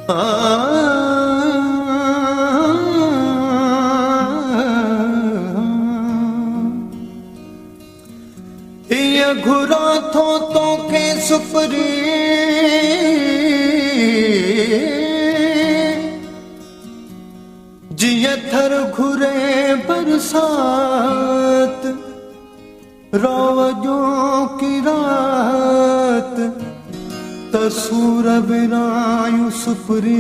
ये घुरा थो तो के सुपरी जिया थर घुरे बरसात रोवजो की रात तसूर बिरायु सुपरी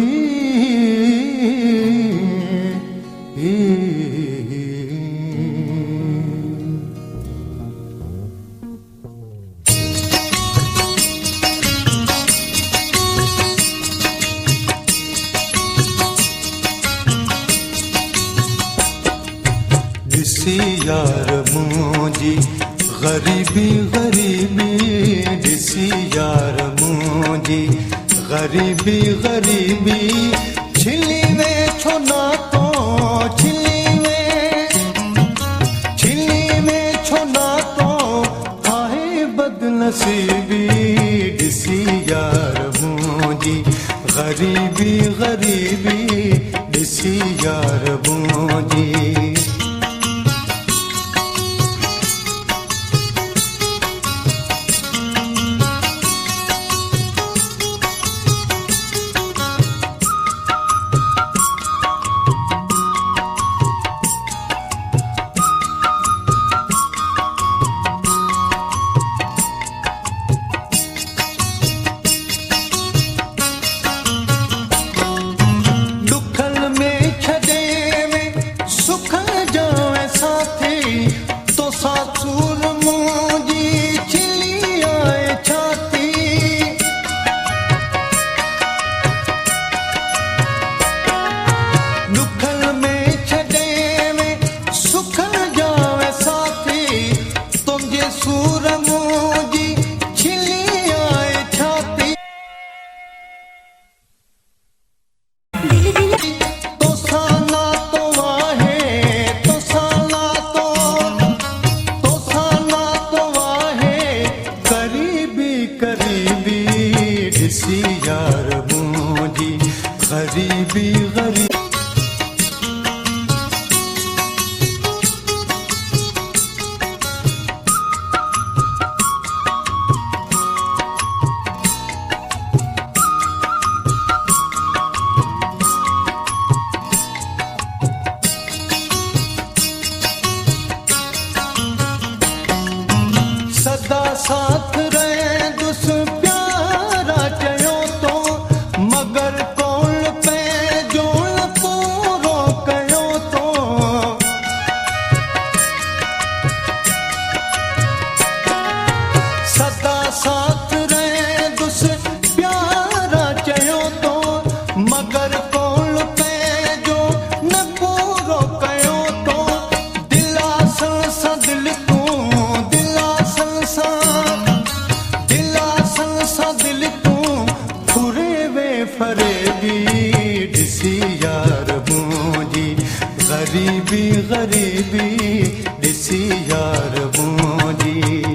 यार मुझी गरीबी गरीबी दिसी यार मुझी गरीबी गरीबी छिली वे छोना तो छिली वे छोना तो आहे बदनसीबी दिसी यार मुझी गरीबी गरीबी दिसी यार मुझी यार मुझी गरीबी गरीबी सदा साथ रहे दुस प्यारा चयो तो मगर कौन पे जोन पूरो कयो तो सदा साथ रहे दुस प्यारा चयो तो मगर कौन पे जो न पूरो कयो तो दिलासन सा दिल फरेबी दिसी यार मुझी गरीबी गरीबी दिसी यार मुझी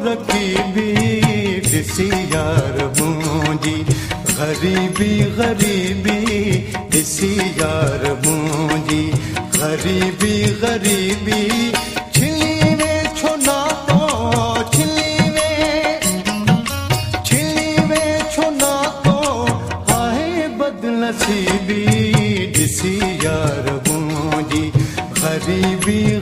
रकीबी दिसी यार मुझी गरीबी गरीबी दिसी यार मुझी गरीबी गरीबी छिली वे छोना तो छिली वे छोना तो ग़रीबी